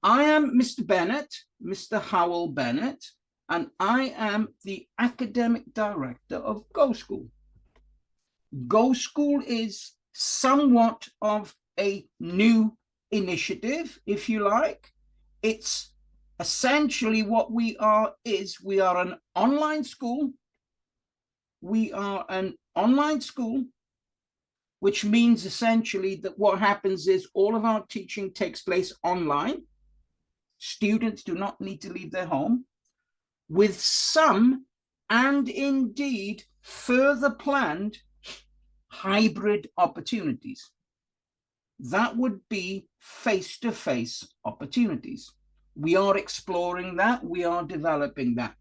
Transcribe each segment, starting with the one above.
I am Mr. Bennett, Mr. Hywel Bennett, and I am the academic director of GoSchool. GoSchool is somewhat of a new initiative, if you like. It's essentially what we are an online school. We are an online school, which means essentially that what happens is all of our teaching takes place online. Students do not need to leave their home, with some, and indeed further planned, hybrid opportunities. That would be face-to-face opportunities. We are exploring that. We are developing that.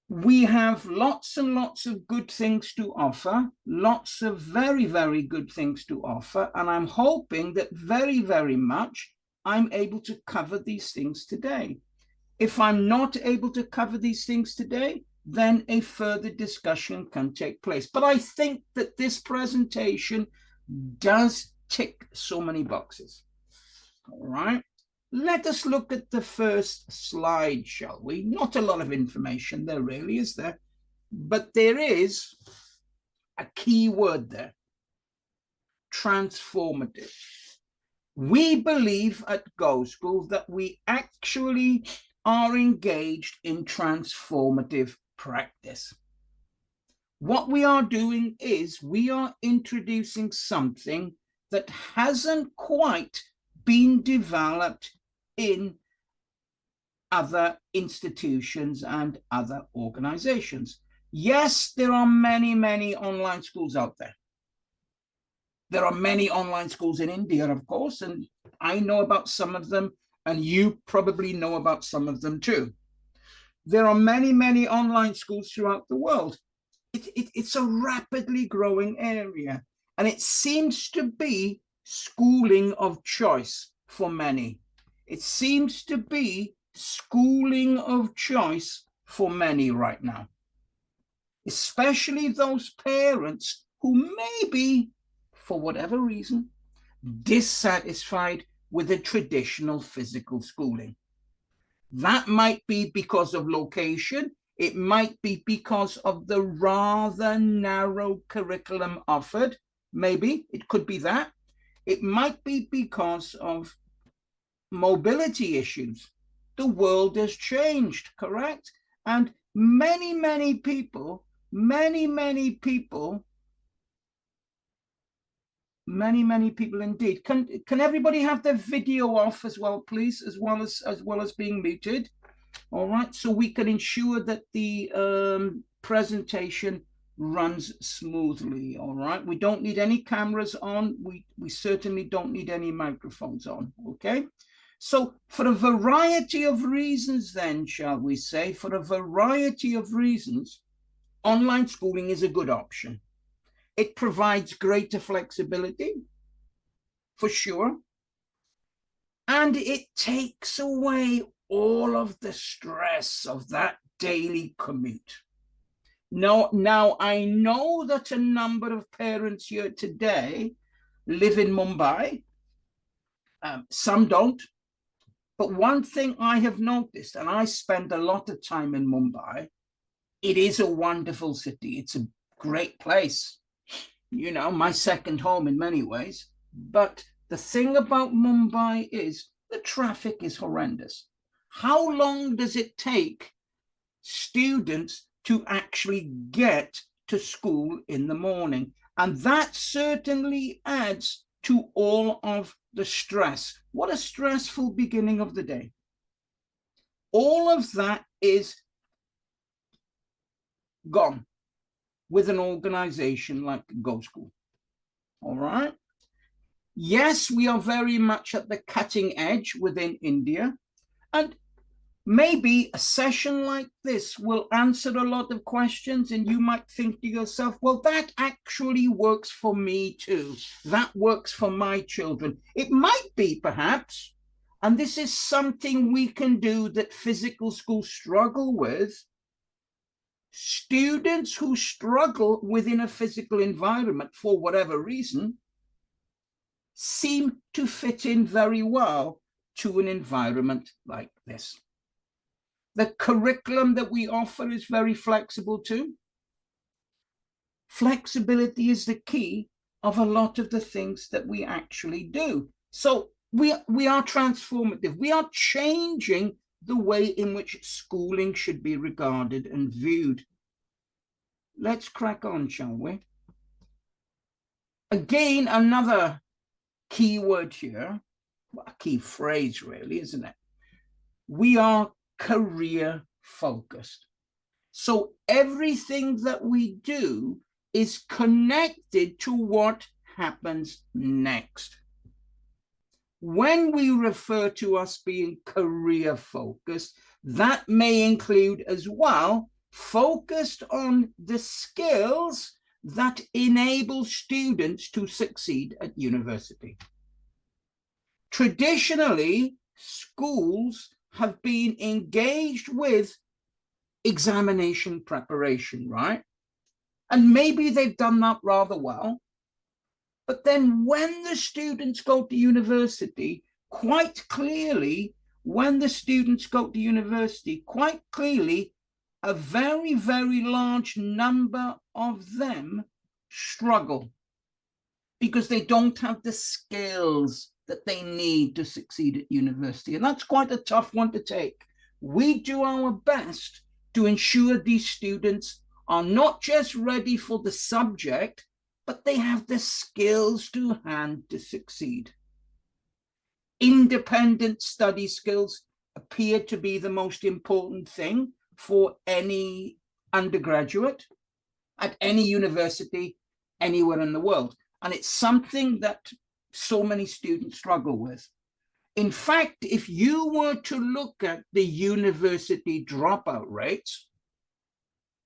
We have lots and lots of good things to offer, lots of very, very good things to offer. And I'm hoping that very, very much I'm able to cover these things today. If I'm not able to cover these things today, then a further discussion can take place. But I think that this presentation does tick so many boxes. All right. Let us look at the first slide, shall we? Not a lot of information there really, is there? But there is a key word there: transformative. We believe at GoSchool that we actually are engaged in transformative practice. What we are doing is we are introducing something that hasn't quite been developed in other institutions and other organizations. Yes, there are many, many online schools out there. There are many online schools in India, of course, and I know about some of them, and you probably know about some of them too. There are many, many online schools throughout the world. It's a rapidly growing area, and it seems to be schooling of choice for many. It seems to be schooling of choice for many right now, especially those parents who may be, for whatever reason, dissatisfied with the traditional physical schooling. That might be because of location. It might be because of the rather narrow curriculum offered. Maybe it could be that. It might be because of mobility issues. The world has changed, correct? And many, many people indeed. Can everybody have their video off as well, please, as well as being muted? All right, so we can ensure that the presentation runs smoothly. All right, we don't need any cameras on. We certainly don't need any microphones on. Okay, so for a variety of reasons, then, shall we say, for a variety of reasons, online schooling is a good option. It provides greater flexibility, for sure, and it takes away all of the stress of that daily commute. Now, I know that a number of parents here today live in Mumbai. Some don't. But one thing I have noticed, and I spend a lot of time in Mumbai, it is a wonderful city. It's a great place. You know, my second home in many ways. But the thing about Mumbai is the traffic is horrendous. How long does it take students to actually get to school in the morning? And that certainly adds to all of the stress. What a stressful beginning of the day. All of that is gone with an organization like GoSchool. All right. Yes, we are very much at the cutting edge within India, and maybe a session like this will answer a lot of questions, and you might think to yourself, well, that actually works for me too. That works for my children. It might be, perhaps, and this is something we can do that physical schools struggle with. Students who struggle within a physical environment for whatever reason seem to fit in very well to an environment like this. The curriculum that we offer is very flexible too. Flexibility is the key of a lot of the things that we actually do. So we are transformative. We are changing the way in which schooling should be regarded and viewed. Let's crack on, shall we? Again, another key word here, a key phrase really, isn't it? We are career focused. So everything that we do is connected to what happens next. When we refer to us being career focused, that may include as well focused on the skills that enable students to succeed at university. Traditionally, schools have been engaged with examination preparation, right? And maybe they've done that rather well. But then when the students go to university, quite clearly, a very, very large number of them struggle because they don't have the skills that they need to succeed at university. And that's quite a tough one to take. We do our best to ensure these students are not just ready for the subject, but they have the skills to hand to succeed. Independent study skills appear to be the most important thing for any undergraduate at any university anywhere in the world. And it's something that so many students struggle with. In fact, if you were to look at the university dropout rates,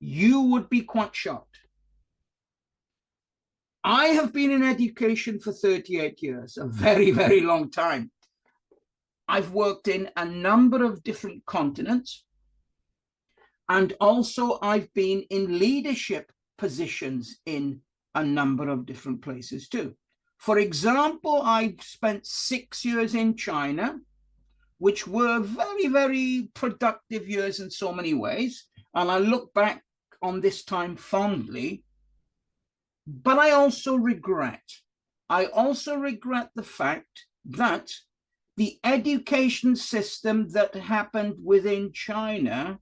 you would be quite shocked. I have been in education for 38 years, a very, very long time. I've worked in a number of different continents, and also I've been in leadership positions in a number of different places too. For example, I spent 6 years in China, which were very, very productive years in so many ways. And I look back on this time fondly, but I also regret the fact that the education system that happened within China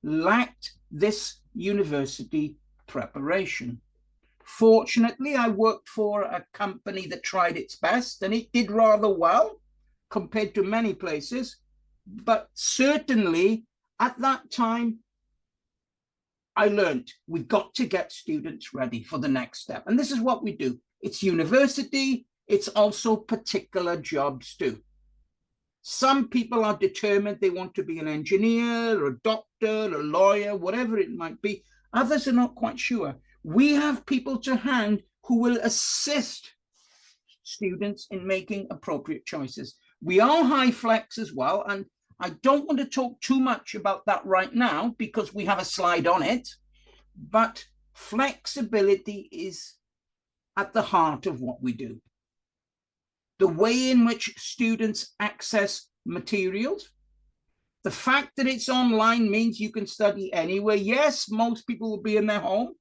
lacked this university preparation. Fortunately, I worked for a company that tried its best, and it did rather well compared to many places. But certainly at that time, I learned we've got to get students ready for the next step. And this is what we do. It's university. It's also particular jobs too. Some people are determined they want to be an engineer, a doctor, a lawyer, whatever it might be. Others are not quite sure. We have people to hand who will assist students in making appropriate choices. We are high flex as well, and I don't want to talk too much about that right now because we have a slide on it, but flexibility is at the heart of what we do. The way in which students access materials, the fact that it's online means you can study anywhere. Yes, most people will be in their home,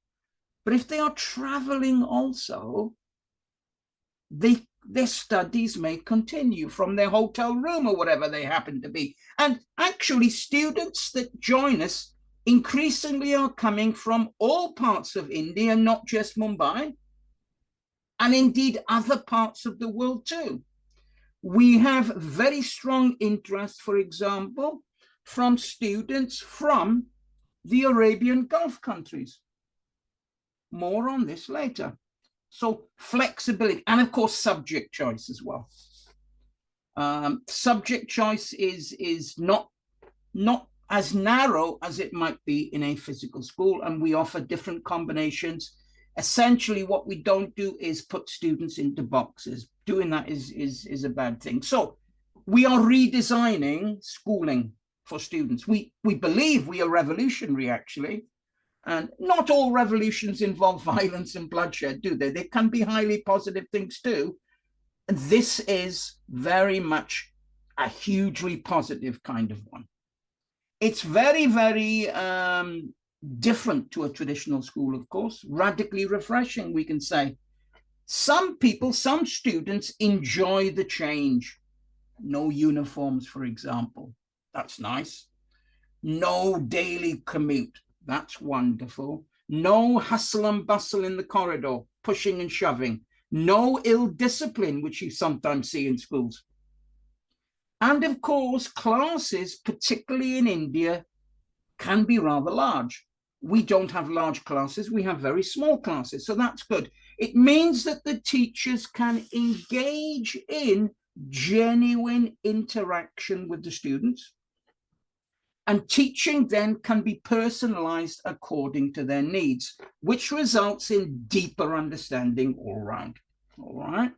but if they are traveling also, their studies may continue from their hotel room or whatever they happen to be. And actually, students that join us increasingly are coming from all parts of India, not just Mumbai, and indeed other parts of the world too. We have very strong interest, for example, from students from the Arabian Gulf countries. More on this later. So flexibility, and of course, subject choice as well. Subject choice is not as narrow as it might be in a physical school, and we offer different combinations. Essentially, what we don't do is put students into boxes. Doing that is a bad thing. So we are redesigning schooling for students. We believe we are revolutionary, actually. And not all revolutions involve violence and bloodshed, do they? They can be highly positive things too. And this is very much a hugely positive kind of one. It's very, very different to a traditional school, of course, radically refreshing, we can say. Some people, some students enjoy the change. No uniforms, for example. That's nice. No daily commute. That's wonderful. No hustle and bustle in the corridor, pushing and shoving. No ill discipline, which you sometimes see in schools. And of course, classes, particularly in India, can be rather large. We don't have large classes, we have very small classes, so that's good. It means that the teachers can engage in genuine interaction with the students, and teaching then can be personalized according to their needs, which results in deeper understanding all around. All right.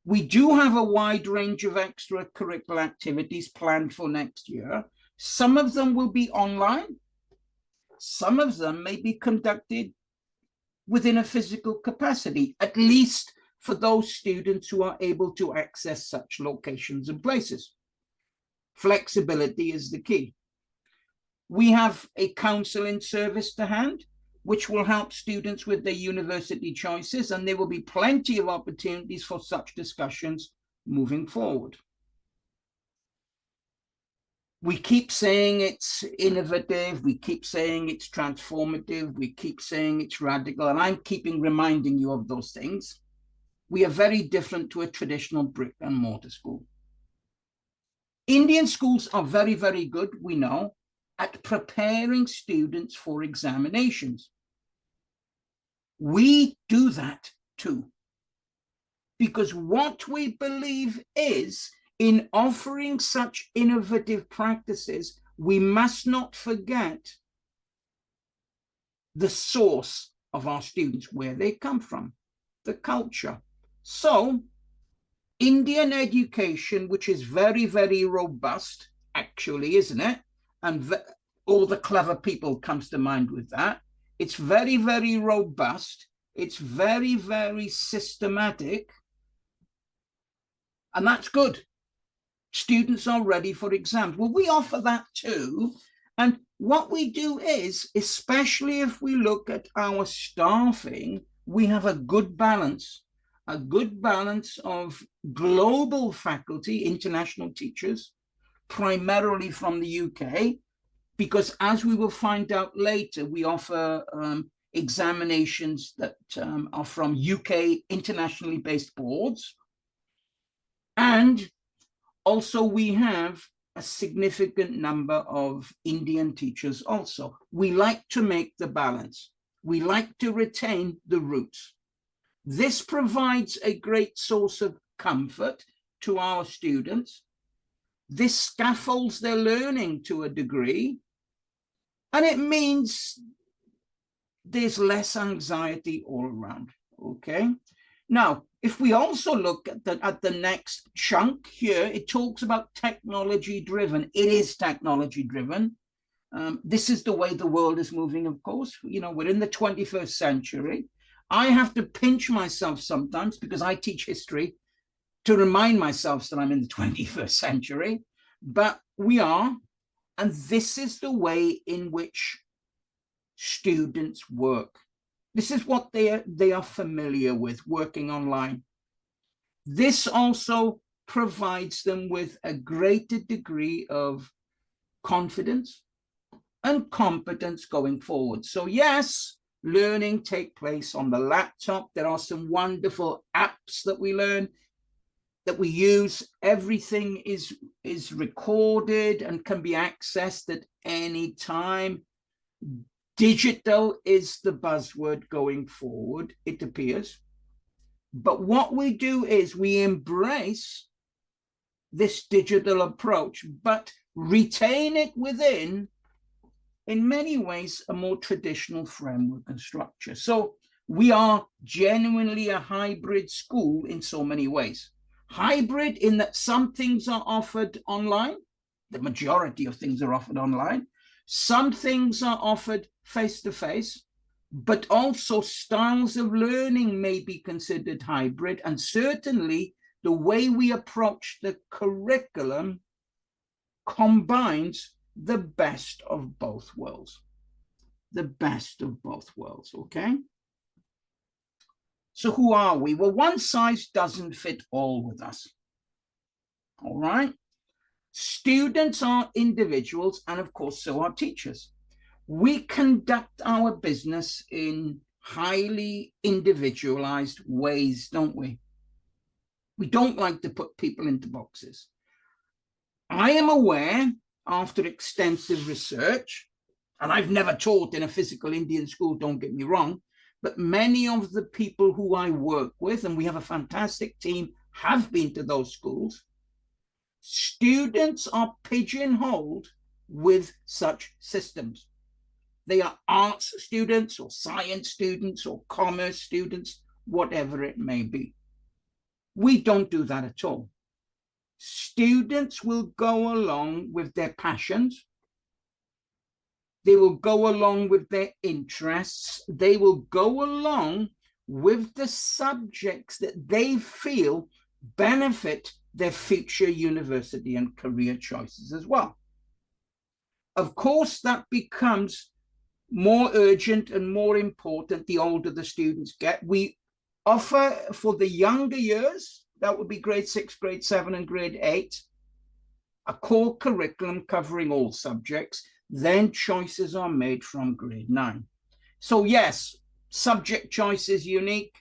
We do have a wide range of extracurricular activities planned for next year. Some of them will be online. Some of them may be conducted within a physical capacity, at least for those students who are able to access such locations and places. Flexibility is the key. We have a counseling service to hand, which will help students with their university choices, and there will be plenty of opportunities for such discussions moving forward. We keep saying it's innovative, we keep saying it's transformative, we keep saying it's radical, and I'm keeping reminding you of those things. We are very different to a traditional brick and mortar school. Indian schools are very, very good, we know, at preparing students for examinations. We do that too, because what we believe is, in offering such innovative practices, we must not forget the source of our students, where they come from, the culture. So Indian education, which is very, very robust, actually, isn't it? And all the clever people comes to mind with that. It's very, very robust. It's very, very systematic. And that's good. Students are ready for exams. Well, we offer that too. And what we do is, especially if we look at our staffing, we have a good balance of global faculty, international teachers, primarily from the UK, because as we will find out later, we offer examinations that are from UK internationally based boards. And also we have a significant number of Indian teachers also. We like to make the balance. We like to retain the roots. This provides a great source of comfort to our students. This scaffolds their learning to a degree, and it means there's less anxiety all around, okay? Now, if we also look at the next chunk here, it talks about technology-driven. It is technology-driven. This is the way the world is moving, of course. You know, we're in the 21st century. I have to pinch myself sometimes, because I teach history, to remind myself that I'm in the 21st century. But we are, and this is the way in which students work. This is what they are familiar with, working online. This also provides them with a greater degree of confidence and competence going forward. So yes, learning takes place on the laptop. There are some wonderful apps that we learn, that we use. Everything is recorded and can be accessed at any time. Digital is the buzzword going forward, it appears. But what we do is we embrace this digital approach, but retain it within, in many ways, a more traditional framework and structure. So we are genuinely a hybrid school in so many ways. Hybrid in that some things are offered online. The majority of things are offered online. Some things are offered face-to-face, but also styles of learning may be considered hybrid, and certainly the way we approach the curriculum combines the best of both worlds. The best of both worlds, okay? So who are we? Well, one size doesn't fit all with us. All right? Students are individuals, and of course, so are teachers. We conduct our business in highly individualized ways, don't we? We don't like to put people into boxes. I am aware, after extensive research, and I've never taught in a physical Indian school, don't get me wrong, but many of the people who I work with, and we have a fantastic team, have been to those schools. Students are pigeonholed with such systems. They are arts students or science students or commerce students, whatever it may be. We don't do that at all. Students will go along with their passions. They will go along with their interests. They will go along with the subjects that they feel benefit their future university and career choices as well. Of course, that becomes more urgent and more important the older the students get. We offer for the younger years, that would be grade 6, grade 7, and grade 8, a core curriculum covering all subjects. Then choices are made from grade 9. So yes, subject choice is unique.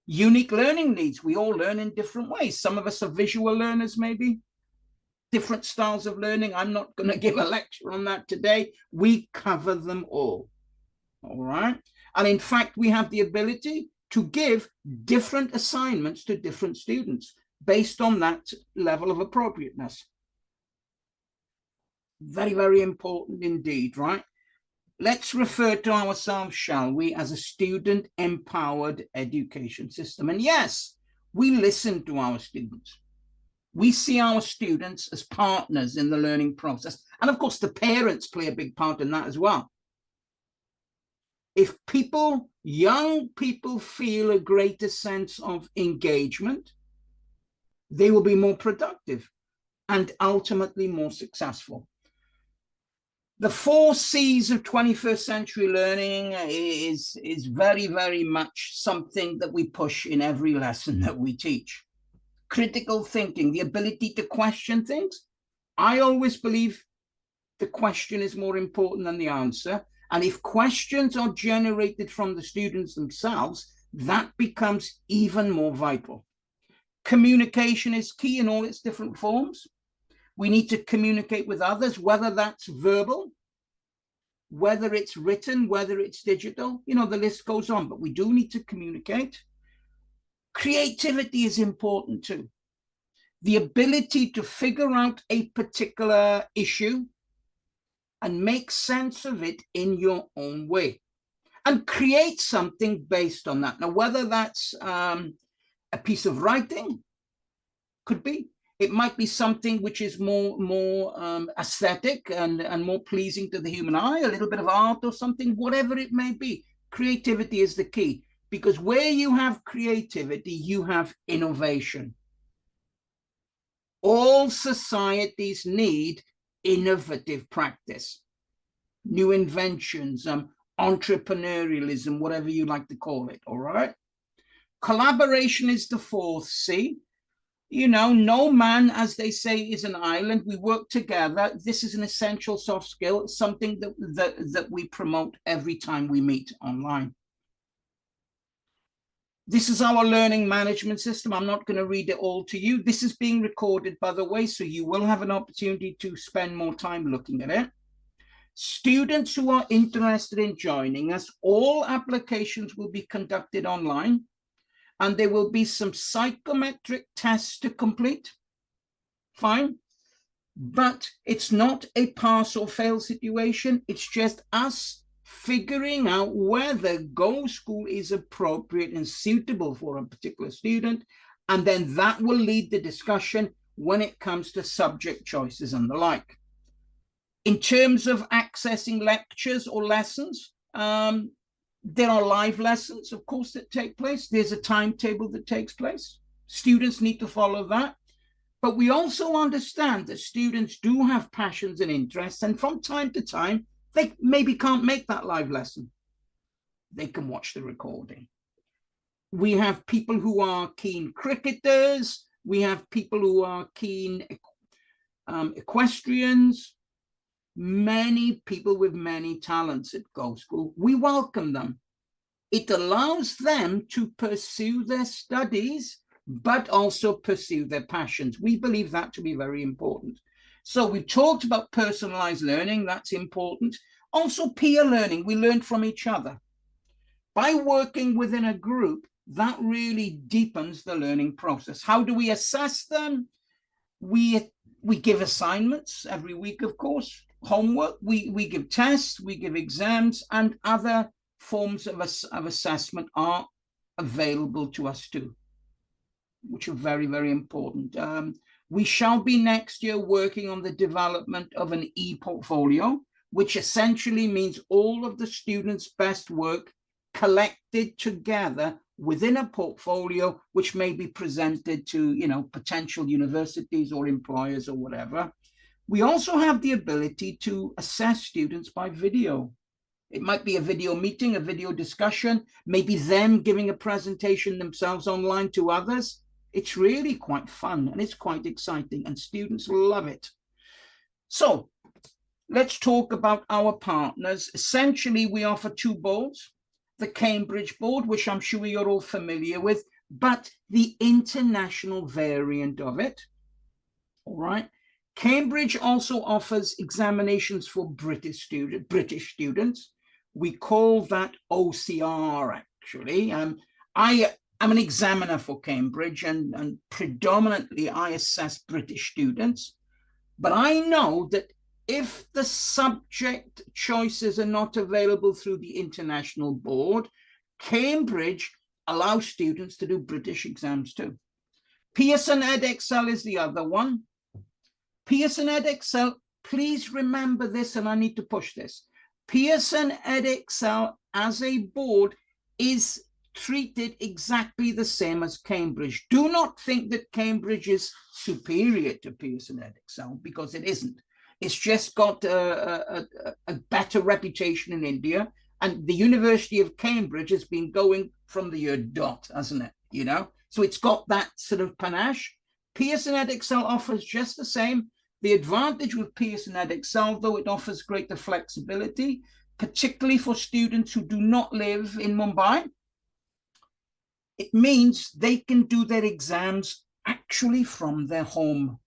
Unique learning needs. We all learn in different ways. Some of us are visual learners, maybe. Different styles of learning. I'm not going to give a lecture on that today. We cover them all. All right. And in fact, we have the ability to give different assignments to different students based on that level of appropriateness. Very, very important indeed, right? Let's refer to ourselves, shall we, as a student-empowered education system. And yes, we listen to our students. We see our students as partners in the learning process. And of course, the parents play a big part in that as well. If people, young people, feel a greater sense of engagement, they will be more productive and ultimately more successful. The 4 C's of 21st century learning is very, very much something that we push in every lesson that we teach. Critical thinking, the ability to question things. I always believe the question is more important than the answer. And if questions are generated from the students themselves, that becomes even more vital. Communication is key in all its different forms. We need to communicate with others, whether that's verbal, whether it's written, whether it's digital, you know, the list goes on, but we do need to communicate. Creativity is important too. The ability to figure out a particular issue and make sense of it in your own way and create something based on that. Now, whether that's a piece of writing, could be. It might be something which is more aesthetic and more pleasing to the human eye, a little bit of art or something, whatever it may be. Creativity is the key, because where you have creativity, you have innovation. All societies need innovative practice, new inventions, entrepreneurialism, whatever you like to call it, all right? Collaboration is the 4th C. You know, no man, as they say, is an island. We work together. This is an essential soft skill, something that we promote every time we meet online. This is our learning management system. I'm not going to read it all to you. This is being recorded, by the way, so you will have an opportunity to spend more time looking at it. Students who are interested in joining us, all applications will be conducted online. And there will be some psychometric tests to complete. Fine. But it's not a pass or fail situation. It's just us figuring out whether GoSchool is appropriate and suitable for a particular student. And then that will lead the discussion when it comes to subject choices and the like. In terms of accessing lectures or lessons, there are live lessons, of course, that take place. There's a timetable that takes place. Students need to follow that. But we also understand that students do have passions and interests, and from time to time, they maybe can't make that live lesson. They can watch the recording. We have people who are keen cricketers. We have people who are keen equestrians. Many people with many talents at GoSchool. We welcome them. It allows them to pursue their studies, but also pursue their passions. We believe that to be very important. So we've talked about personalized learning. That's important. Also peer learning. We learn from each other. By working within a group, that really deepens the learning process. How do we assess them? We give assignments every week, of course, homework. We give tests, we give exams, and other forms of assessment are available to us too, which are very, very important. We shall be next year working on the development of an e-portfolio, which essentially means all of the students' best work collected together within a portfolio, which may be presented to, potential universities or employers or whatever. We also have the ability to assess students by video. It might be a video meeting, a video discussion, maybe them giving a presentation themselves online to others. It's really quite fun and it's quite exciting, and students love it. So let's talk about our partners. Essentially, we offer two boards. The Cambridge board, which I'm sure you're all familiar with, but the international variant of it. All right. Cambridge also offers examinations for British students. We call that OCR, actually. I am an examiner for Cambridge, and predominantly I assess British students. But I know that if the subject choices are not available through the international board, Cambridge allows students to do British exams too. Pearson Edexcel is the other one. Pearson Edexcel, please remember this, and I need to push this. Pearson Edexcel as a board is treated exactly the same as Cambridge. Do not think that Cambridge is superior to Pearson Edexcel, because it isn't. It's just got a better reputation in India. And the University of Cambridge has been going from the year dot, hasn't it? So it's got that sort of panache. Pearson Edexcel offers just the same. The advantage with Pearson Edexcel, though, it offers greater flexibility, particularly for students who do not live in Mumbai. It means they can do their exams actually from their home.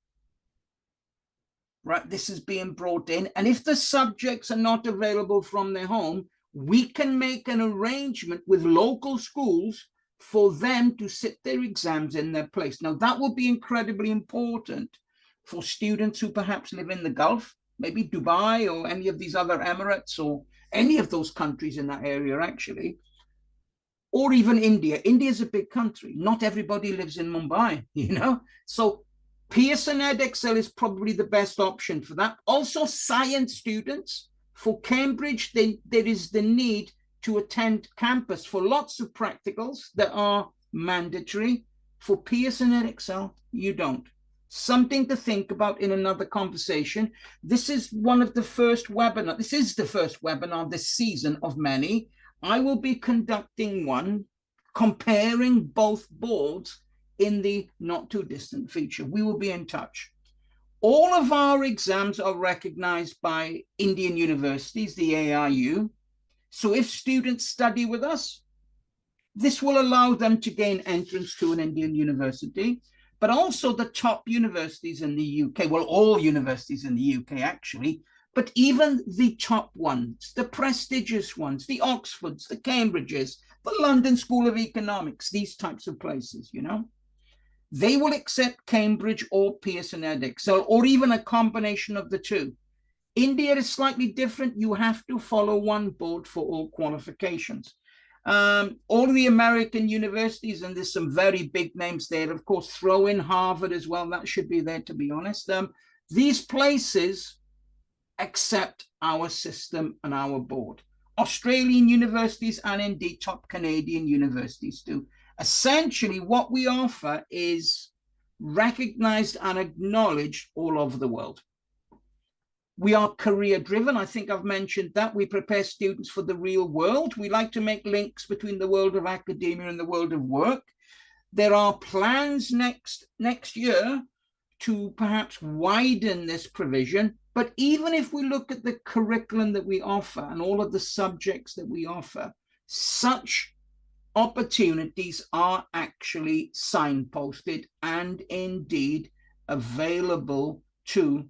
Right, this is being brought in. And if the subjects are not available from their home, we can make an arrangement with local schools for them to sit their exams in their place. Now, that will be incredibly important for students who perhaps live in the Gulf, maybe Dubai or any of these other Emirates or any of those countries in that area, actually, or even India. India is a big country. Not everybody lives in Mumbai, So Pearson Edexcel is probably the best option for that. Also, science students. For Cambridge, there is the need to attend campus for lots of practicals that are mandatory. For Pearson Edexcel, you don't. Something to think about in another conversation. This is one of the first webinars. This is the first webinar this season of many. I will be conducting one comparing both boards in the not too distant future. We will be in touch. All of our exams are recognized by Indian universities, the AIU. So if students study with us, this will allow them to gain entrance to an Indian university, but also the top universities in the UK, well, all universities in the UK actually, but even the top ones, the prestigious ones, the Oxfords, the Cambridges, the London School of Economics, these types of places, they will accept Cambridge or Pearson Edexcel, or even a combination of the two. India is slightly different. You have to follow one board for all qualifications. All the American universities, and there's some very big names there, of course, throw in Harvard as well. That should be there, to be honest. These places accept our system and our board. Australian universities and indeed top Canadian universities too. Essentially, what we offer is recognized and acknowledged all over the world. We are career driven. I think I've mentioned that. We prepare students for the real world. We like to make links between the world of academia and the world of work. There are plans next year to perhaps widen this provision. But even if we look at the curriculum that we offer and all of the subjects that we offer, such opportunities are actually signposted and indeed available to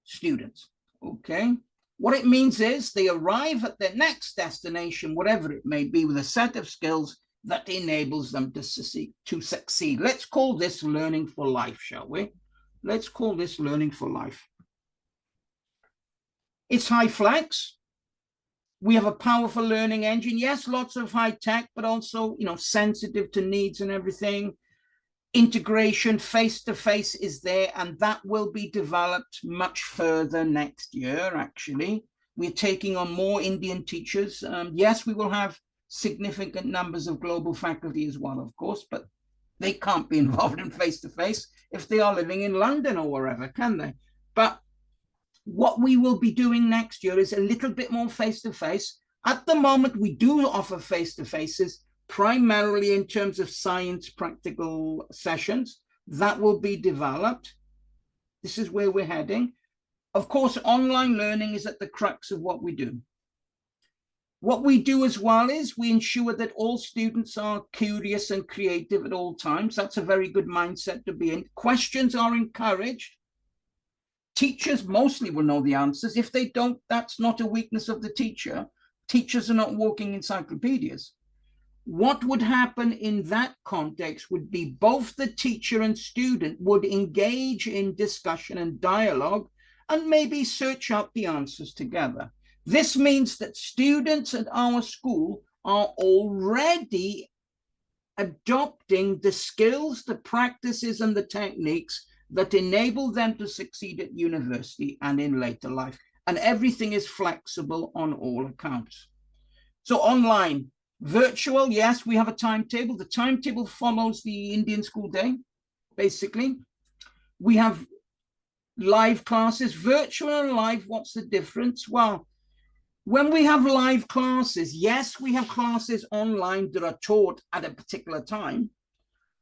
students. Okay, what it means is they arrive at their next destination, whatever it may be, with a set of skills that enables them to succeed. Let's call this learning for life, shall we? Let's call this learning for life. It's high flex. We have a powerful learning engine. Yes, lots of high tech, but also, sensitive to needs and everything. Integration face-to-face is there, and that will be developed much further next year, actually. We're taking on more Indian teachers. Yes, we will have significant numbers of global faculty as well, of course, but they can't be involved in face-to-face if they are living in London or wherever, can they? But what we will be doing next year is a little bit more face-to-face. At the moment, we do offer face-to-faces, primarily in terms of science practical sessions. That will be developed. This is where we're heading. Of course, online learning is at the crux of what we do. What we do as well is we ensure that all students are curious and creative at all times. That's a very good mindset to be in. Questions are encouraged. Teachers mostly will know the answers. If they don't, that's not a weakness of the teacher. Teachers are not walking encyclopedias. What would happen in that context would be both the teacher and student would engage in discussion and dialogue and maybe search out the answers together. This means that students at our school are already adopting the skills, the practices, and the techniques that enable them to succeed at university and in later life. And everything is flexible on all accounts. So online, virtual, yes, we have a timetable. The timetable follows the Indian school day, basically. We have live classes, virtual and live. What's the difference? Well, when we have live classes, yes, we have classes online that are taught at a particular time,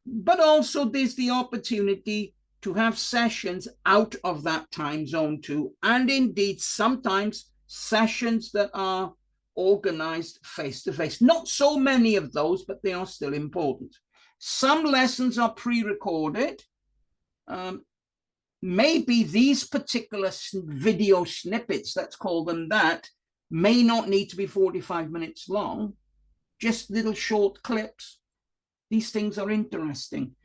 but also there's the opportunity to have sessions out of that time zone too, and indeed sometimes sessions that are organized face-to-face. Not so many of those, but they are still important. Some lessons are pre-recorded. Maybe these particular video snippets, let's call them that, may not need to be 45 minutes long, just little short clips. These things are interesting.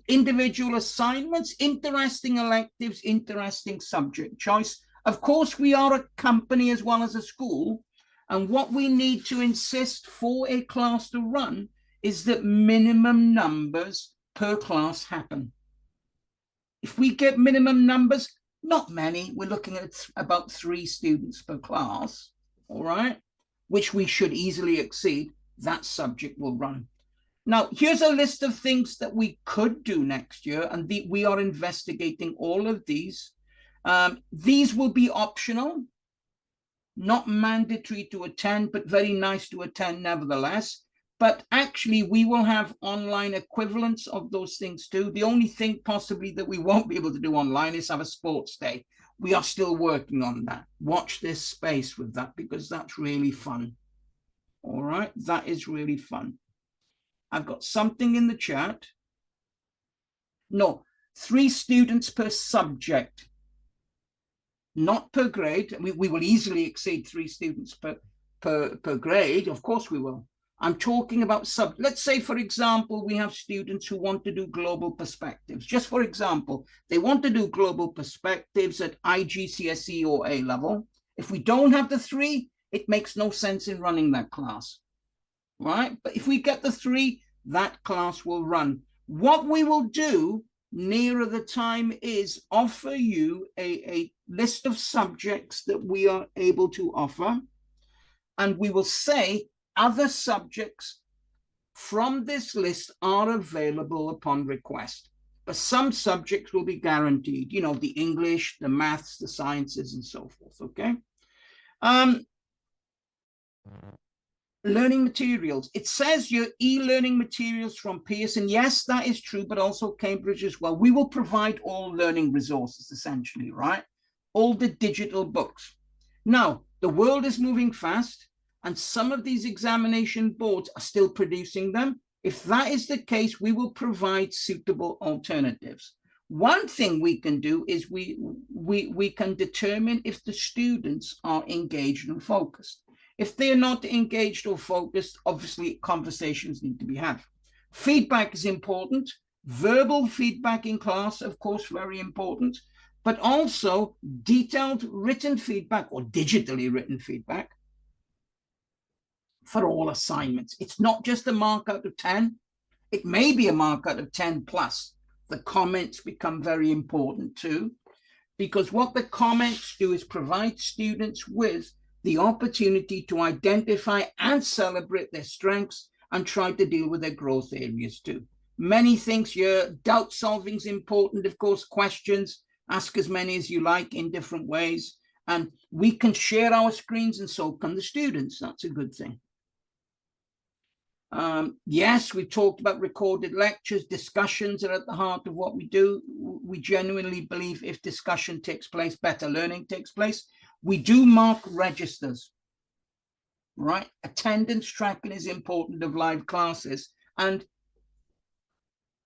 Individual assignments, interesting electives, interesting subject choice. Of course, we are a company as well as a school, and what we need to insist for a class to run is that minimum numbers per class happen. If we get minimum numbers, not many, we're looking at about 3 students per class, all right, which we should easily exceed, that subject will run. Now, here's a list of things that we could do next year, and we are investigating all of these. These will be optional, not mandatory to attend, but very nice to attend nevertheless. But actually, we will have online equivalents of those things too. The only thing possibly that we won't be able to do online is have a sports day. We are still working on that. Watch this space with that, because that's really fun. All right, that is really fun. I've got something in the chat. No, 3 students per subject, not per grade. We will easily exceed 3 students per grade. Of course we will. I'm talking about let's say, for example, we have students who want to do global perspectives. Just for example, they want to do global perspectives at IGCSE or A level. If we don't have the 3, it makes no sense in running that class, right? But if we get the 3, that class will run. What we will do nearer the time is offer you a list of subjects that we are able to offer, and we will say other subjects from this list are available upon request. But some subjects will be guaranteed, you know, the English, the maths, the sciences, and so forth, okay? Learning materials. It says your e-learning materials from Pearson. Yes, that is true, but also Cambridge as well. We will provide all learning resources, essentially, right? All the digital books. Now, the world is moving fast, and some of these examination boards are still producing them. If that is the case, we will provide suitable alternatives. One thing we can do is we can determine if the students are engaged and focused. If they're not engaged or focused, obviously conversations need to be had. Feedback is important. Verbal feedback in class, of course, very important, but also detailed written feedback or digitally written feedback for all assignments. It's not just a mark out of 10. It may be a mark out of 10 plus. The comments become very important too, because what the comments do is provide students with the opportunity to identify and celebrate their strengths and try to deal with their growth areas too. Many things here, doubt solving is important, of course, questions, ask as many as you like in different ways, and we can share our screens and so can the students. That's a good thing. Yes, we talked about recorded lectures. Discussions are at the heart of what we do. We genuinely believe if discussion takes place, better learning takes place. We do mark registers, right? Attendance tracking is important of live classes, and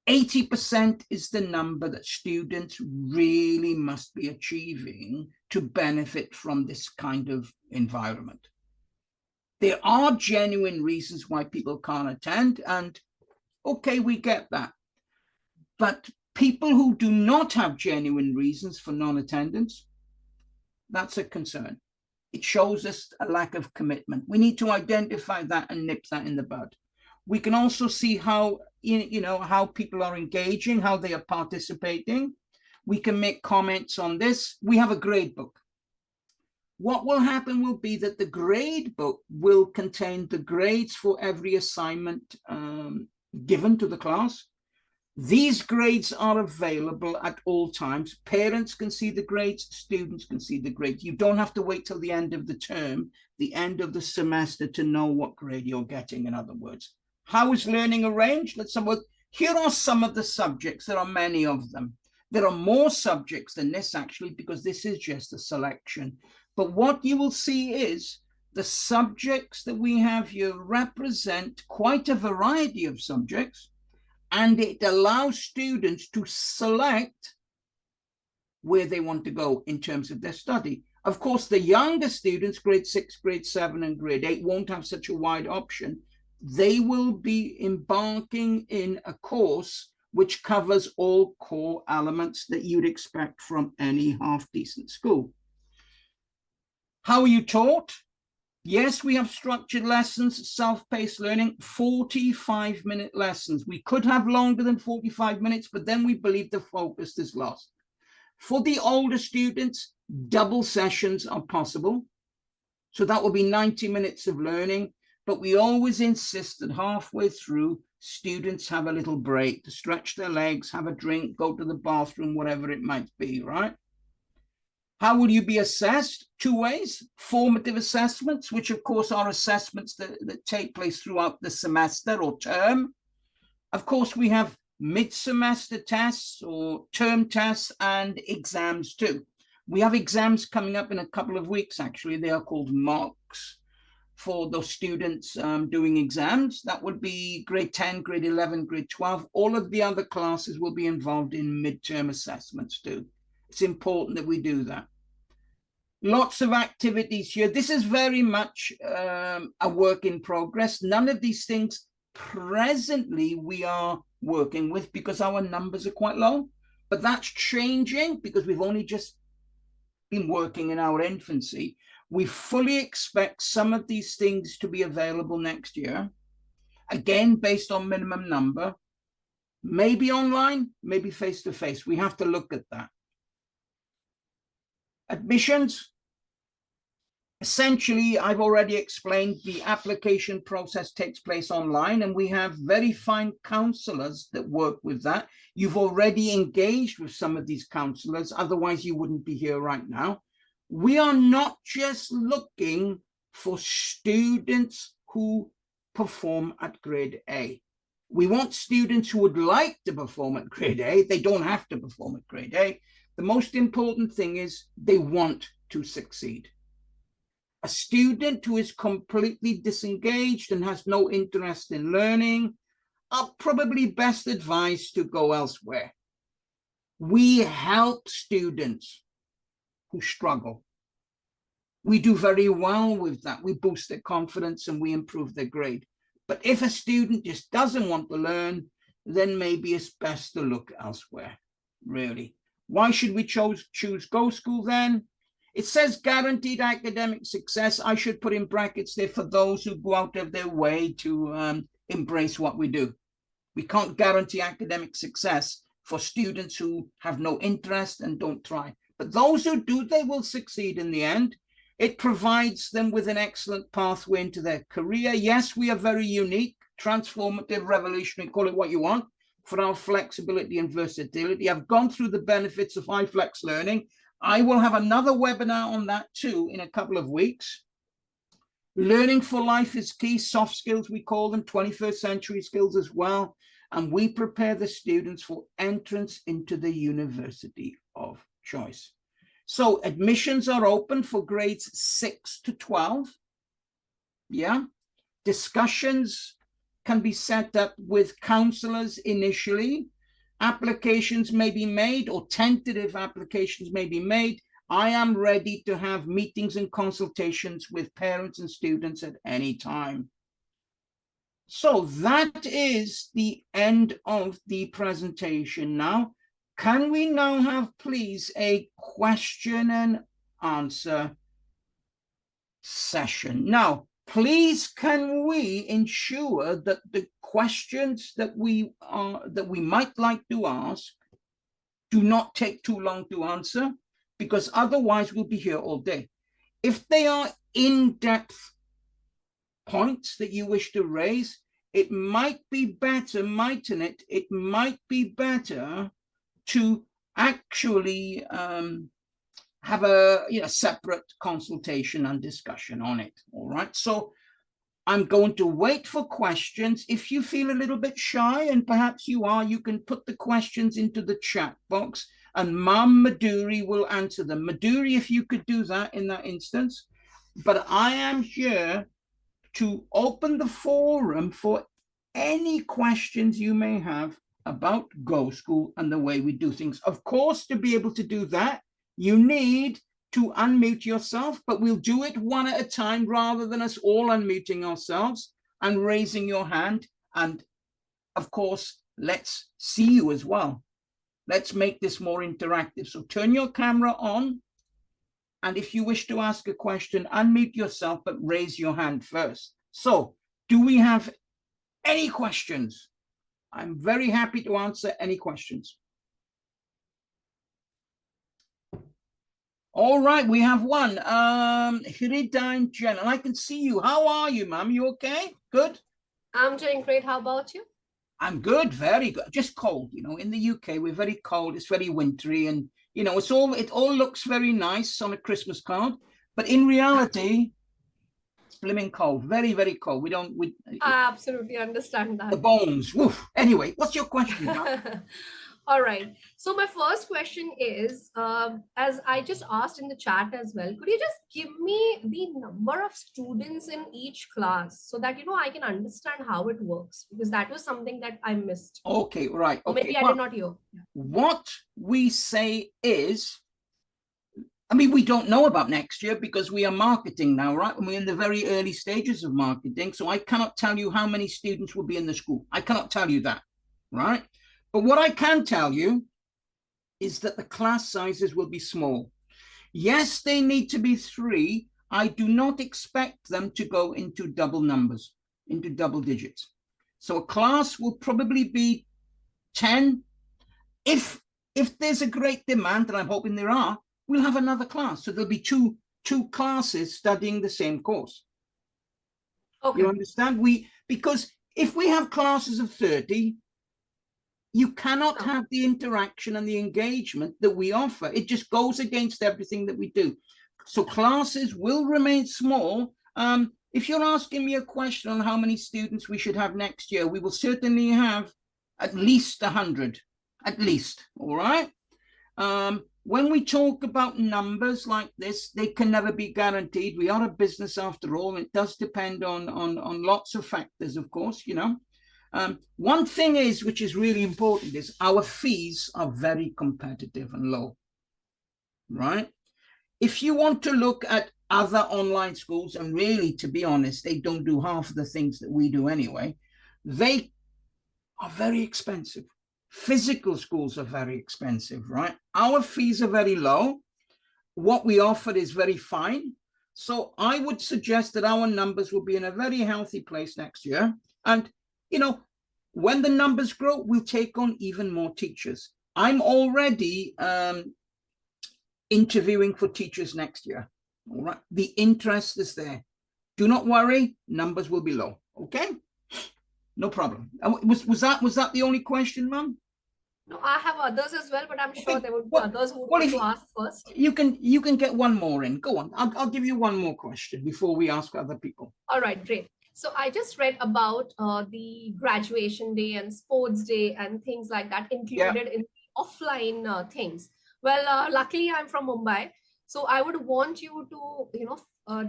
80% is the number that students really must be achieving to benefit from this kind of environment. There are genuine reasons why people can't attend, and okay, we get that. But people who do not have genuine reasons for non-attendance, that's a concern. It shows us a lack of commitment. We need to identify that and nip that in the bud. We can also see how, how people are engaging, how they are participating. We can make comments on this. We have a grade book. What will happen will be that the grade book will contain the grades for every assignment given to the class. These grades are available at all times. Parents can see the grades, students can see the grades. You don't have to wait till the end of the term, the end of the semester to know what grade you're getting, in other words. How is learning arranged? Let's have a look. Here are some of the subjects. There are many of them. There are more subjects than this, actually, because this is just a selection. But what you will see is the subjects that we have here represent quite a variety of subjects, and it allows students to select where they want to go in terms of their study. Of course, the younger students, grade 6, grade 7, and grade 8, won't have such a wide option. They will be embarking in a course which covers all core elements that you'd expect from any half-decent school. How are you taught? Yes, we have structured lessons, self-paced learning, 45-minute lessons. We could have longer than 45 minutes, but then we believe the focus is lost. For the older students, double sessions are possible. So that will be 90 minutes of learning, but we always insist that halfway through, students have a little break to stretch their legs, have a drink, go to the bathroom, whatever it might be, right? How will you be assessed? 2 ways. Formative assessments, which of course are assessments that take place throughout the semester or term. Of course, we have mid-semester tests or term tests and exams too. We have exams coming up in a couple of weeks, actually. They are called mocks for those students doing exams. That would be grade 10, grade 11, grade 12. All of the other classes will be involved in midterm assessments too. It's important that we do that. Lots of activities here. This is very much a work in progress. None of these things presently we are working with because our numbers are quite low, but that's changing because we've only just been working in our infancy. We fully expect some of these things to be available next year, again, based on minimum number, maybe online, maybe face-to-face. We have to look at that. Admissions, Essentially, I've already explained the application process takes place online, and we have very fine counselors that work with that. You've already engaged with some of these counselors, otherwise you wouldn't be here right now. We are not just looking for students who perform at grade A. We want students who would like to perform at grade A. They don't have to perform at grade A. The most important thing is they want to succeed. A student who is completely disengaged and has no interest in learning are probably best advised to go elsewhere. We help students who struggle. We do very well with that. We boost their confidence and we improve their grade. But if a student just doesn't want to learn, then maybe it's best to look elsewhere, really. Why should we choose GoSchool then? It says guaranteed academic success. I should put in brackets there for those who go out of their way to embrace what we do. We can't guarantee academic success for students who have no interest and don't try. But those who do, they will succeed in the end. It provides them with an excellent pathway into their career. Yes, we are very unique, transformative, revolutionary, call it what you want, for our flexibility and versatility. I've gone through the benefits of high flex learning. I will have another webinar on that too in a couple of weeks. Learning for life is key. Soft skills, we call them, 21st century skills as well. And we prepare the students for entrance into the university of choice. So admissions are open for grades 6 to 12. Yeah. Discussions can be set up with counselors initially. Applications may be made, or tentative applications may be made. I am ready to have meetings and consultations with parents and students at any time. So that is the end of the presentation now. Can we now have, please, a question and answer session? Now, please, can we ensure that the questions that we might like to ask do not take too long to answer, because otherwise we'll be here all day. If they are in-depth points that you wish to raise, it might be better, mightn't it? It might be better to actually have a separate consultation and discussion on it. All right. So I'm going to wait for questions. If you feel a little bit shy, and perhaps you are, you can put the questions into the chat box and Ma'am Madhuri will answer them. Madhuri, if you could do that in that instance. But I am here to open the forum for any questions you may have about GoSchool and the way we do things. Of course, to be able to do that, you need to unmute yourself, but we'll do it one at a time rather than us all unmuting ourselves and raising your hand. And of course, let's see you as well. Let's make this more interactive. So turn your camera on. And if you wish to ask a question, unmute yourself, but raise your hand first. So do we have any questions? I'm very happy to answer any questions. All right, we have one. Hiridine Jen, and I can see you. How are you, ma'am? You okay? Good? I'm doing great. How about you? I'm good, very good. Just cold, in the UK, we're very cold. It's very wintry, and it all looks very nice on a Christmas card, but in reality, it's blimmin' cold, very, very cold. I absolutely understand that. The bones. Woof. Anyway, what's your question? All right. So my first question is, as I just asked in the chat as well, could you just give me the number of students in each class so that, I can understand how it works? Because that was something that I missed. Okay, right. Okay. Or maybe I did not hear. What we say is, we don't know about next year because we are marketing now, right? And we're in the very early stages of marketing. So I cannot tell you how many students will be in the school. I cannot tell you that, right? But what I can tell you is that the class sizes will be small. Yes, they need to be 3. I do not expect them to go into double numbers, into double digits. So a class will probably be 10. If there's a great demand, and I'm hoping there are, we'll have another class. So there'll be 2 two classes studying the same course. Okay. You understand? Because if we have classes of 30, you cannot have the interaction and the engagement that we offer. It just goes against everything that we do. So classes will remain small. If you're asking me a question on how many students we should have next year, we will certainly have at least 100, at least, all right? When we talk about numbers like this, they can never be guaranteed. We are a business after all. It does depend on lots of factors, of course, you know. One thing is, which is really important, is our fees are very competitive and low, right? If you want to look at other online schools, and really, to be honest, they don't do half of the things that we do anyway, they are very expensive. Physical schools are very expensive, right? Our fees are very low. What we offer is very fine. So I would suggest that our numbers will be in a very healthy place next year. And, you know, when the numbers grow, we'll take on even more teachers. I'm already interviewing for teachers next year. All right. The interest is there. Do not worry, numbers will be low. Okay. No problem. Was that the only question, ma'am? No, I have others as well, but I'm sure there would be others who would want to ask first. You can get one more in. Go on. I'll give you one more question before we ask other people. All right, great. So I just read about the graduation day and sports day and things like that included in offline things. Well, luckily I'm from Mumbai, so I would want you to,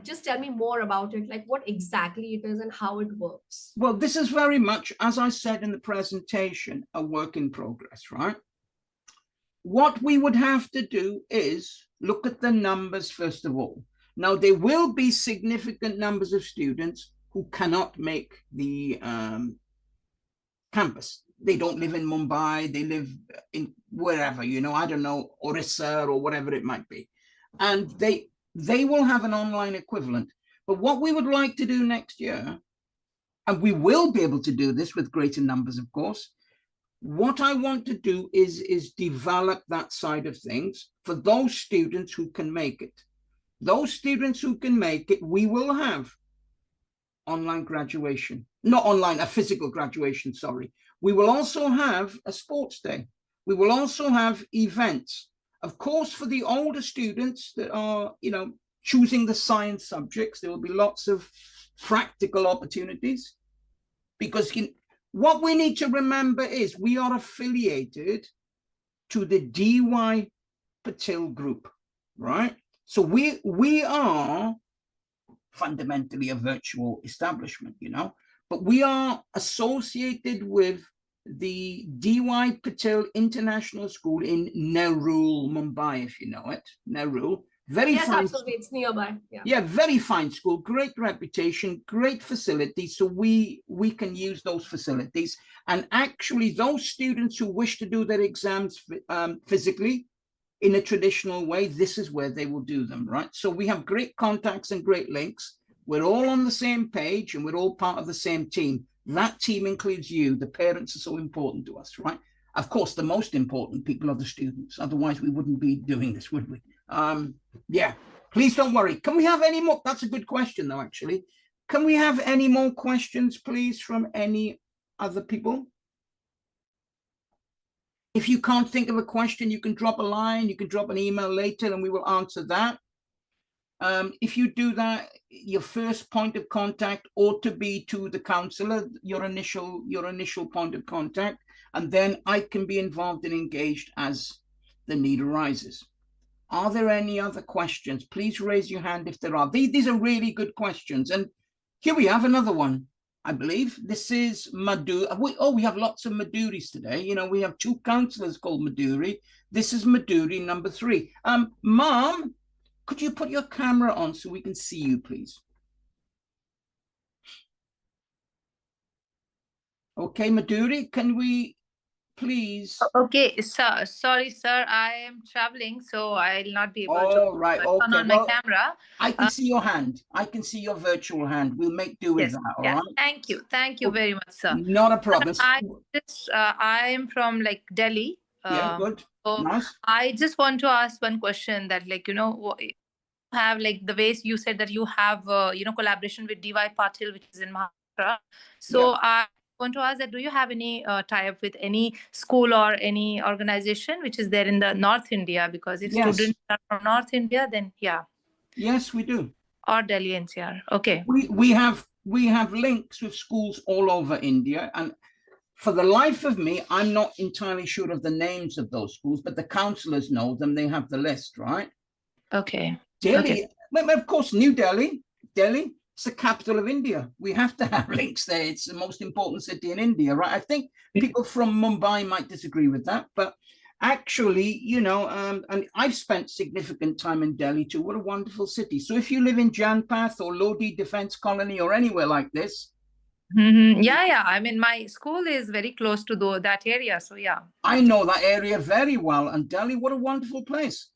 just tell me more about it, like what exactly it is and how it works. Well, this is very much, as I said in the presentation, a work in progress, right? What we would have to do is look at the numbers first of all. Now, there will be significant numbers of students who cannot make the campus. They don't live in Mumbai, they live in wherever, you know, I don't know, Orissa or whatever it might be. And they will have an online equivalent. But what we would like to do next year, and we will be able to do this with greater numbers, of course, what I want to do is develop that side of things for those students who can make it. Those students who can make it, we will have online graduation, not online, a physical graduation, sorry. We will also have a sports day. We will also have events. Of course, for the older students that are, you know, choosing the science subjects, there will be lots of practical opportunities, because what we need to remember is we are affiliated to the DY Patil group, right? So we are fundamentally a virtual establishment, you know, but we are associated with the DY Patil International School in Nerul, Mumbai, if you know it. Nerul. Very yes, fine. Absolutely, it's nearby. Yeah, very fine school, great reputation, great facilities. So we can use those facilities. And actually, those students who wish to do their exams physically in a traditional way, this is where they will do them, right? So we have great contacts and great links. We're all on the same page and we're all part of the same team. That team includes you. The parents are so important to us, right? Of course, the most important people are the students. Otherwise, we wouldn't be doing this, would we? Yeah, please don't worry. Can we have any more? That's a good question, though, actually. Can we have any more questions, please, from any other people? If you can't think of a question, you can drop a line, you can drop an email later, and we will answer that. If you do that, your first point of contact ought to be to the counselor, your initial point of contact, and then I can be involved and engaged as the need arises. Are there any other questions? Please raise your hand if there are. These are really good questions. And here we have another one, I believe. This is Madhuri. We have lots of Madhuris today. You know, we have two counselors called Madhuri. This is Madhuri number 3. Mom, could you put your camera on so we can see you, please? Okay, Madhuri, can we please? Okay, sir. Sorry, sir. I am traveling, so I'll not be able to Right. Okay. turn on my camera. I can see your hand. I can see your virtual hand. We'll make do with that. All right. Thank you. Thank you very much, sir. Not a problem. I am from like Delhi. Yeah, good. So nice. I just want to ask one question that, like, you know, have, like the ways you said that you have, collaboration with DY Patil, which is in Maharashtra. Yeah. So I want to ask that, do you have any tie-up with any school or any organization which is there in the North India? Because if Yes. students are from North India, then yeah, Yes, we do. or Delhi NCR. Okay. We have links with schools all over India, and for the life of me, I'm not entirely sure of the names of those schools, but the counselors know them. They have the list, right? Okay. Delhi, well, of course, New Delhi, Delhi, it's the capital of India. We have to have links there. It's the most important city in India, right? I think people from Mumbai might disagree with that, but actually, and I've spent significant time in Delhi too. What a wonderful city. So if you live in Janpath or Lodi Defense Colony or anywhere like this, Yeah. I mean, my school is very close to that area. So yeah. I know that area very well. And Delhi, what a wonderful place.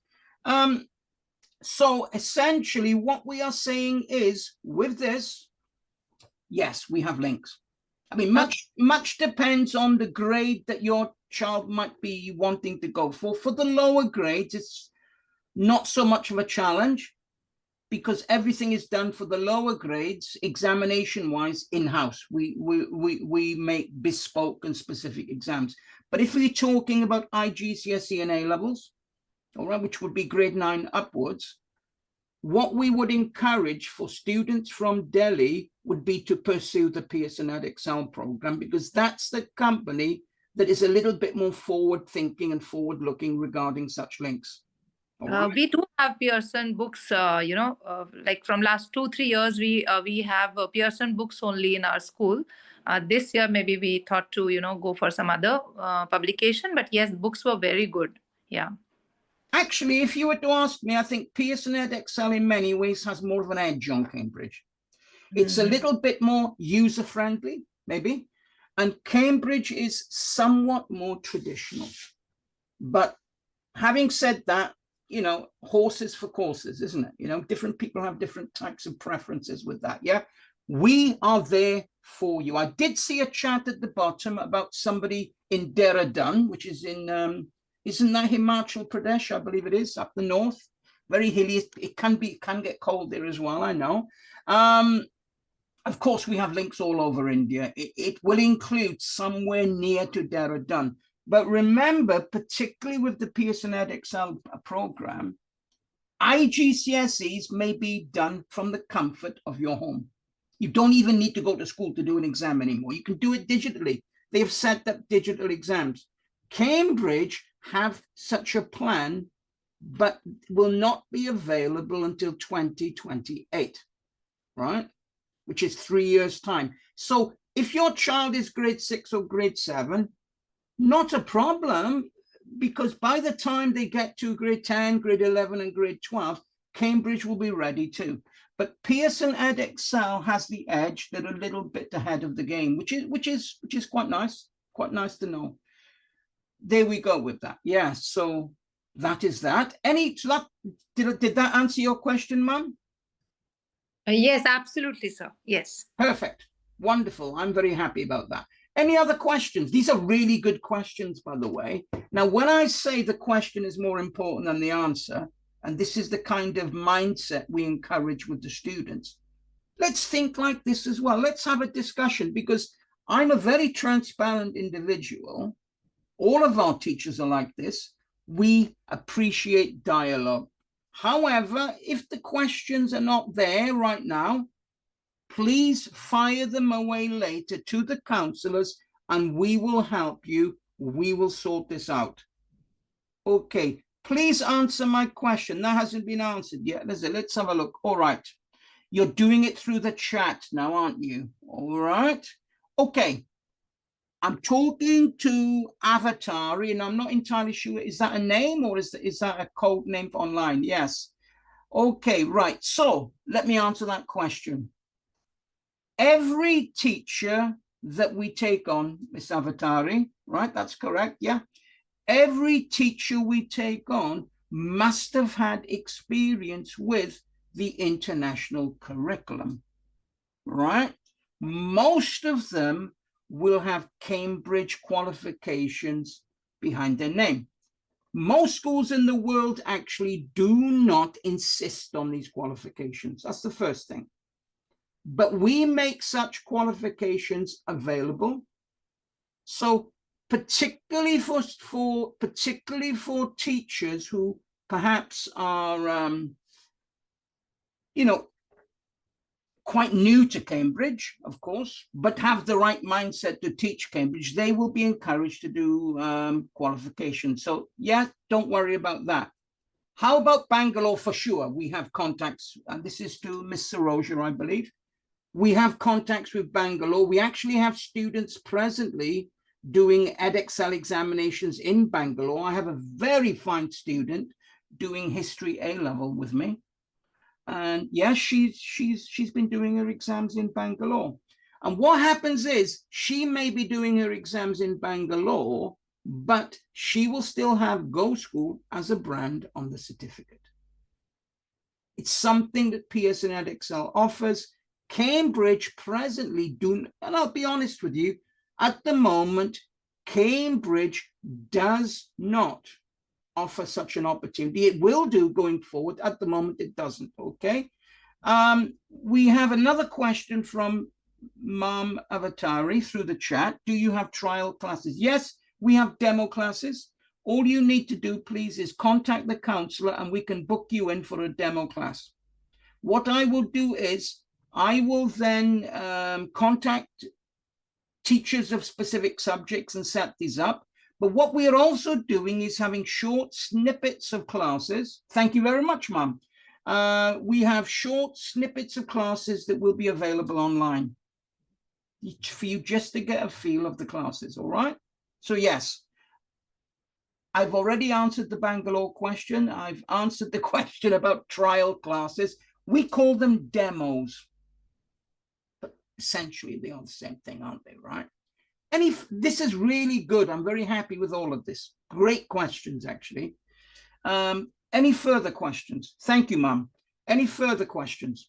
So essentially what we are saying is, with this, yes, we have links. I mean, much depends on the grade that your child might be wanting to go for. For the lower grades, it's not so much of a challenge because everything is done for the lower grades, examination-wise, in-house. We make bespoke and specific exams. But if we're talking about IGCSE and A-levels, all right, which would be grade 9 upwards, what we would encourage for students from Delhi would be to pursue the Pearson EdXL program, because that's the company that is a little bit more forward-thinking and forward-looking regarding such links. We do have Pearson books, like from last 2-3 years, we have Pearson books only in our school. This year, maybe we thought to, go for some other publication, but yes, books were very good. Yeah. Actually, if you were to ask me, I think Pearson EdXL in many ways has more of an edge on Cambridge. It's a little bit more user-friendly, maybe, and Cambridge is somewhat more traditional. But having said that, horses for courses, isn't it? Different people have different types of preferences with that. Yeah, we are there for you. I did see a chat at the bottom about somebody in Dehradun, which is in isn't that Himachal Pradesh? I believe it is, up the north. Very hilly. It can get cold there as well, I know. Of course, we have links all over India. It will include somewhere near to Dehradun. But remember, particularly with the Pearson EdXL program, IGCSEs may be done from the comfort of your home. You don't even need to go to school to do an exam anymore. You can do it digitally. They have set up digital exams. Cambridge have such a plan, but will not be available until 2028, right? Which is 3 years' time. So if your child is grade 6 or grade 7, not a problem, because by the time they get to grade 10, grade 11, and grade 12, Cambridge will be ready too. But Pearson EdXL has the edge. They're a little bit ahead of the game, which is quite nice to know. There we go with that. Yeah, so that is that. Did that answer your question, Mum? Yes, absolutely, sir. Yes. Perfect. Wonderful. I'm very happy about that. Any other questions? These are really good questions, by the way. Now, when I say the question is more important than the answer, and this is the kind of mindset we encourage with the students, let's think like this as well. Let's have a discussion, because I'm a very transparent individual. All of our teachers are like this. We appreciate dialogue. However, if the questions are not there right now, please fire them away later to the counselors, and we will help you. We will sort this out. Okay, please answer my question. That hasn't been answered yet. Let's have a look. All right. You're doing it through the chat now, aren't you? All right. Okay. I'm talking to Avatari, and I'm not entirely sure. Is that a name, or is that a code name for online? Yes. Okay, right. So let me answer that question. Every teacher that we take on, Miss Avatari, right? That's correct. Yeah. Every teacher we take on must have had experience with the international curriculum, right? Most of them will have Cambridge qualifications behind their name. Most schools in the world actually do not insist on these qualifications. That's the first thing. But we make such qualifications available. So particularly for teachers who perhaps are quite new to Cambridge, of course, but have the right mindset to teach Cambridge, they will be encouraged to do qualifications. So yeah, don't worry about that. How about Bangalore? For sure, we have contacts, and this is to Miss Saroja, I believe. We have contacts with Bangalore. We actually have students presently doing EdXL examinations in Bangalore. I have a very fine student doing history A-level with me. And yes, she's been doing her exams in Bangalore. And what happens is she may be doing her exams in Bangalore, but she will still have GoSchool as a brand on the certificate. It's something that Pearson EdXL offers. Cambridge presently do, and I'll be honest with you, at the moment, Cambridge does not offer such an opportunity. It will do going forward. At the moment, it doesn't. Okay. We have another question from Mom Avatari through the chat. Do you have trial classes? Yes, we have demo classes. All you need to do, please, is contact the counselor and we can book you in for a demo class. What I will do is I will then contact teachers of specific subjects and set these up. But what we are also doing is having short snippets of classes. Thank you very much, Mum. We have short snippets of classes that will be available online for you just to get a feel of the classes, all right? So yes, I've already answered the Bangalore question. I've answered the question about trial classes. We call them demos. But essentially, they are the same thing, aren't they, right? This is really good. I'm very happy with all of this. Great questions, actually. Any further questions? Thank you, Mum. Any further questions?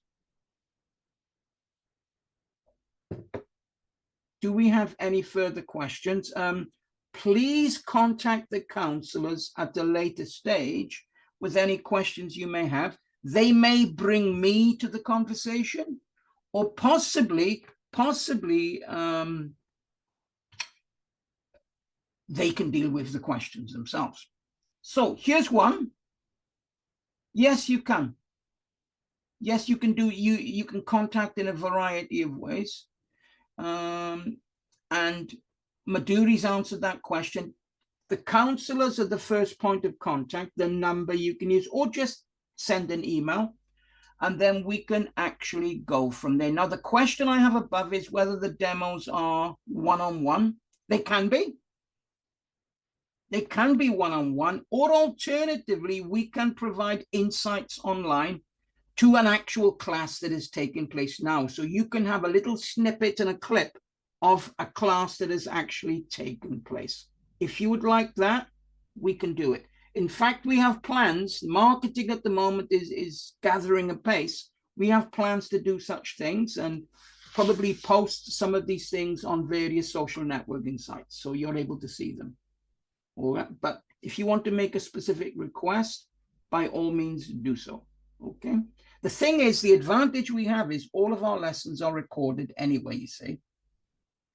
Do we have any further questions? Please contact the counselors at a later stage with any questions you may have. They may bring me to the conversation, or possibly, they can deal with the questions themselves. So here's one. Yes, you can. Yes, you can do, you can contact in a variety of ways. And Madhuri's answered that question. The counselors are the first point of contact, the number you can use, or just send an email, and then we can actually go from there. Now, the question I have above is whether the demos are one-on-one. They can be. They can be one-on-one, or alternatively, we can provide insights online to an actual class that is taking place now. So you can have a little snippet and a clip of a class that has actually taken place. If you would like that, we can do it. In fact, we have plans. Marketing at the moment is gathering apace. We have plans to do such things and probably post some of these things on various social networking sites, so you're able to see them. All right. But if you want to make a specific request, by all means do so. Okay. The thing is, the advantage we have is all of our lessons are recorded anyway, you see.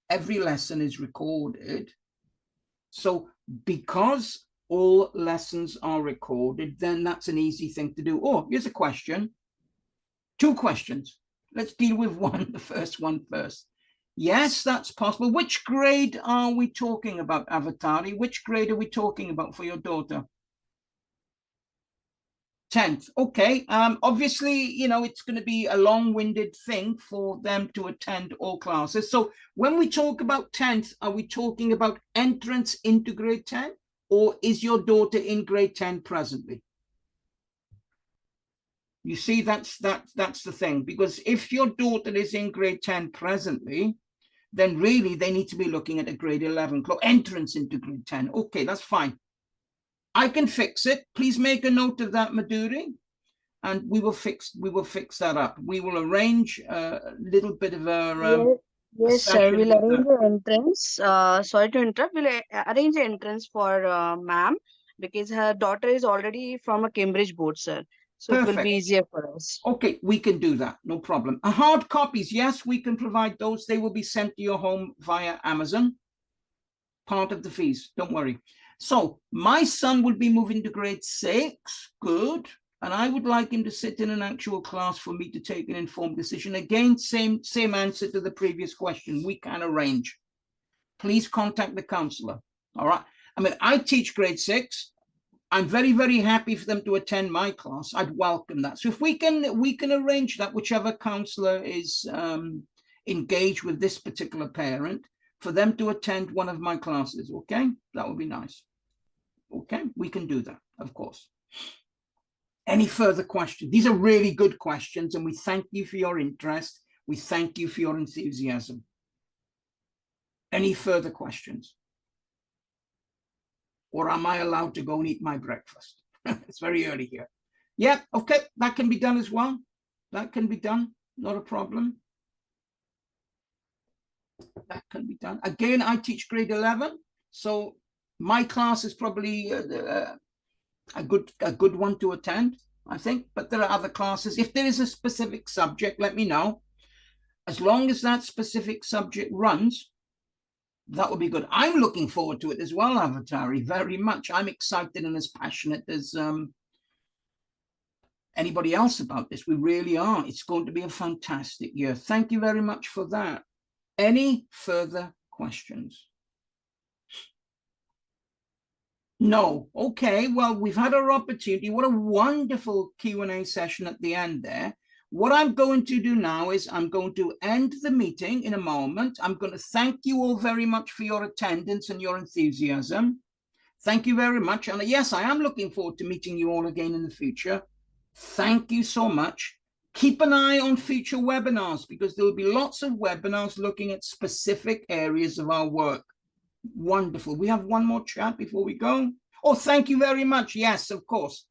Every lesson is recorded. So because all lessons are recorded, then that's an easy thing to do. Oh, here's a question. Two questions. Let's deal with one, the first one first. Yes, that's possible. Which grade are we talking about, Avatari? Which grade are we talking about for your daughter? 10th. Okay. Obviously, you know, it's going to be a long-winded thing for them to attend all classes. So when we talk about 10th, are we talking about entrance into grade 10? Or is your daughter in grade 10 presently? You see, that's the thing. Because if your daughter is in grade 10 presently, then really they need to be looking at a grade 11 entrance into grade 10. Okay, that's fine. I can fix it. Please make a note of that, Madhuri, and we will fix that up. We will arrange a little bit of a yes, sir. We'll arrange the entrance. Sorry to interrupt. We'll arrange the entrance for ma'am, because her daughter is already from a Cambridge board, sir. So it will be Perfect. easier for us. Okay, we can do that. No problem. Hard copies, yes, we can provide those. They will be sent to your home via Amazon. Part of the fees, don't worry. So my son will be moving to grade 6. Good. And I would like him to sit in an actual class for me to take an informed decision. Again, same answer to the previous question. We can arrange. Please contact the counselor. All right. I mean, I teach grade 6. I'm very, very happy for them to attend my class. I'd welcome that. So if we can arrange that, whichever counselor is engaged with this particular parent, for them to attend one of my classes, okay? That would be nice. Okay, we can do that, of course. Any further questions? These are really good questions, and we thank you for your interest. We thank you for your enthusiasm. Any further questions? Or am I allowed to go and eat my breakfast? It's very early here. Yeah, okay, that can be done as well. That can be done, not a problem. That can be done. Again, I teach grade 11, so my class is probably a good one to attend, I think. But there are other classes. If there is a specific subject, let me know. As long as that specific subject runs, that would be good. I'm looking forward to it as well, Avatari, very much. I'm excited and as passionate as anybody else about this. We really are. It's going to be a fantastic year. Thank you very much for that. Any further questions? No. Okay, well, we've had our opportunity. What a wonderful Q&A session at the end there. What I'm going to do now is I'm going to end the meeting in a moment. I'm going to thank you all very much for your attendance and your enthusiasm. Thank you very much. And yes, I am looking forward to meeting you all again in the future. Thank you so much. Keep an eye on future webinars, because there will be lots of webinars looking at specific areas of our work. Wonderful. We have one more chat before we go. Oh, thank you very much. Yes, of course.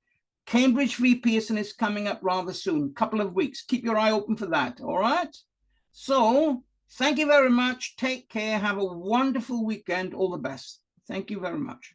Cambridge v. Pearson is coming up rather soon, couple of weeks. Keep your eye open for that, all right? So, thank you very much. Take care. Have a wonderful weekend. All the best. Thank you very much.